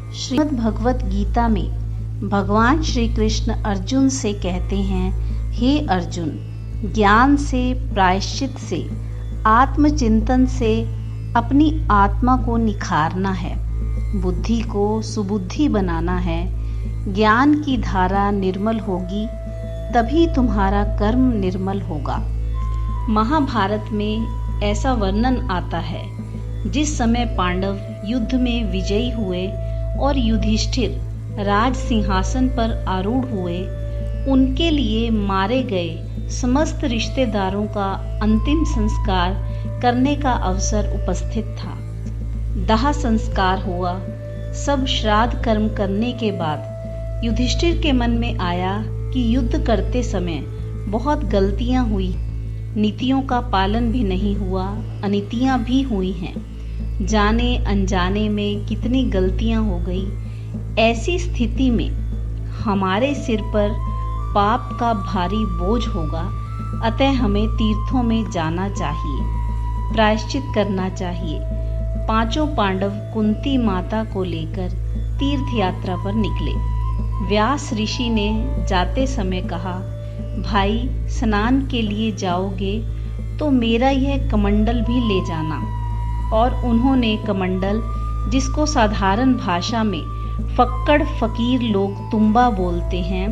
श्रीमद् भगवत गीता में भगवान श्री कृष्ण अर्जुन से कहते हैं, हे अर्जुन, ज्ञान से, प्रायश्चित से, आत्मचिंतन से अपनी आत्मा को निखारना है, बुद्धि को सुबुद्धि बनाना है। ज्ञान की धारा निर्मल होगी तभी तुम्हारा कर्म निर्मल होगा। महाभारत में ऐसा वर्णन आता है, जिस समय पांडव युद्ध में विजयी हुए और युधिष्ठिर राज सिंहासन पर आरूढ़ हुए, उनके लिए मारे गए समस्त रिश्तेदारों का अंतिम संस्कार करने का अवसर उपस्थित था। दाह संस्कार हुआ। सब श्राद्ध कर्म करने के बाद युधिष्ठिर के मन में आया कि युद्ध करते समय बहुत गलतियां हुई, नीतियों का पालन भी नहीं हुआ, अनीतियां भी हुई हैं। जाने अनजाने में कितनी गलतियां हो गई। ऐसी स्थिति में हमारे सिर पर पाप का भारी बोझ होगा, अतः हमें तीर्थों में जाना चाहिए, प्रायश्चित करना चाहिए। पांचों पांडव कुंती माता को लेकर तीर्थ यात्रा पर निकले। व्यास ऋषि ने जाते समय कहा, भाई स्नान के लिए जाओगे तो मेरा यह कमंडल भी ले जाना। और उन्होंने कमंडल, जिसको साधारण भाषा में फक्कड़ फकीर लोग तुम्बा बोलते हैं,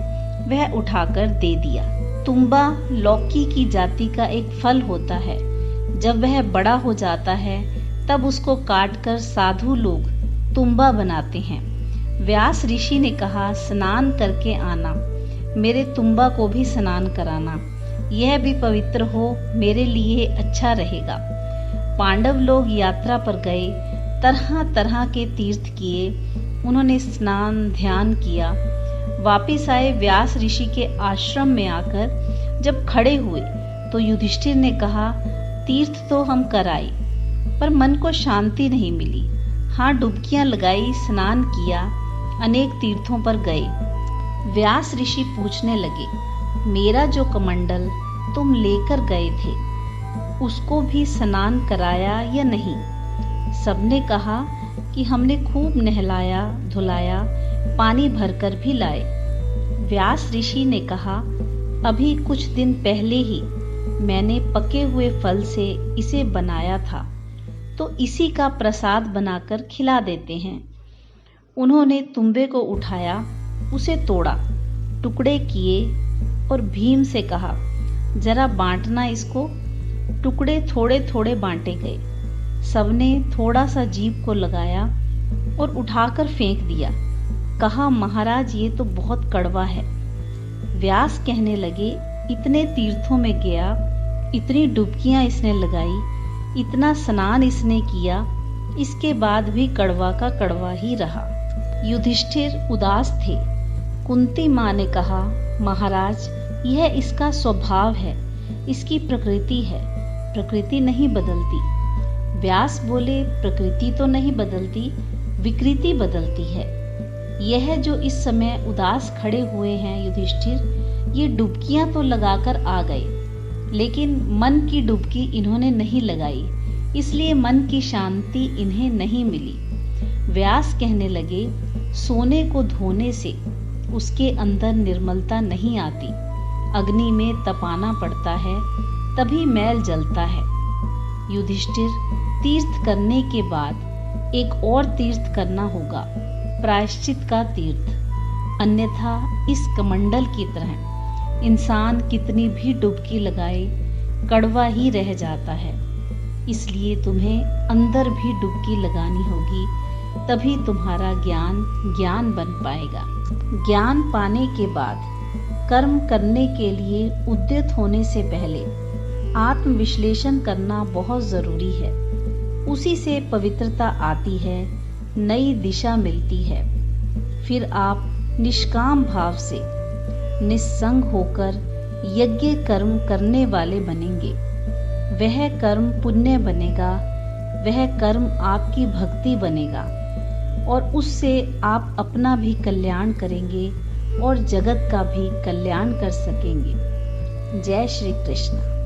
वह उठाकर दे दिया। तुम्बा लौकी की जाति का एक फल होता है। जब वह बड़ा हो जाता है तब उसको काटकर साधु लोग तुम्बा बनाते हैं। व्यास ऋषि ने कहा, स्नान करके आना, मेरे तुम्बा को भी स्नान कराना, यह भी पवित्र हो, मेरे लिए अच्छा रहेगा। पांडव लोग यात्रा पर गए, तरह तरह के तीर्थ किए, उन्होंने स्नान ध्यान किया। वापिस आए। व्यास ऋषि के आश्रम में आकर जब खड़े हुए तो युधिष्ठिर ने कहा, तीर्थ तो हम कराए पर मन को शांति नहीं मिली। हाँ, डुबकियां लगाई, स्नान किया, अनेक तीर्थों पर गए। व्यास ऋषि पूछने लगे, मेरा जो कमंडल तुम लेकर गए थे उसको भी स्नान कराया या नहीं? सबने कहा कि हमने खूब नहलाया धुलाया, पानी भरकर भी लाए। व्यास ऋषि ने कहा, अभी कुछ दिन पहले ही मैंने पके हुए फल से इसे बनाया था, तो इसी का प्रसाद बनाकर खिला देते हैं। उन्होंने तुम्बे को उठाया, उसे तोड़ा, टुकड़े किए और भीम से कहा, जरा बांटना इसको। टुकड़े थोड़े थोड़े बांटे गए। सबने थोड़ा सा जीभ को लगाया और उठाकर फेंक दिया। कहा, महाराज ये तो बहुत कड़वा है। व्यास कहने लगे, इतने तीर्थों में गया, इतनी डुबकियां इसने लगाई, इतना स्नान इसने किया, इसके बाद भी कड़वा का कड़वा ही रहा। युधिष्ठिर उदास थे। कुंती माँ ने कहा, महाराज यह इसका स्वभाव है, इसकी प्रकृति है, प्रकृति नहीं बदलती। व्यास बोले, प्रकृति तो नहीं बदलती, विकृति बदलती है। यह जो इस समय उदास खड़े हुए हैं युधिष्ठिर, ये डुबकियां तो लगाकर आ गए, लेकिन मन की डुबकी इन्होंने नहीं लगाई, इसलिए मन की शांति इन्हें नहीं मिली। व्यास कहने लगे, सोने को धोने से उसके अंदर निर्मलता नहीं आती, अग्नि में तपाना पड़ता है, तभी मैल जलता है। युधिष्ठिर, तीर्थ करने के बाद एक और तीर्थ करना होगा, प्रायश्चित का तीर्थ, अन्यथा इस कमंडल की तरह इंसान कितनी भी डुबकी लगाए कड़वा ही रह जाता है। इसलिए तुम्हें अंदर भी डुबकी लगानी होगी, तभी तुम्हारा ज्ञान बन पाएगा। ज्ञान पाने के बाद कर्म करने के लिए उद्यत होने से पहले आत्मविश्लेषण करना बहुत जरूरी है। उसी से पवित्रता आती है, नई दिशा मिलती है। फिर आप निष्काम भाव से निस्संग होकर यज्ञ कर्म करने वाले बनेंगे। वह कर्म पुण्य बनेगा, वह कर्म आपकी भक्ति बनेगा और उससे आप अपना भी कल्याण करेंगे और जगत का भी कल्याण कर सकेंगे। जय श्री कृष्ण।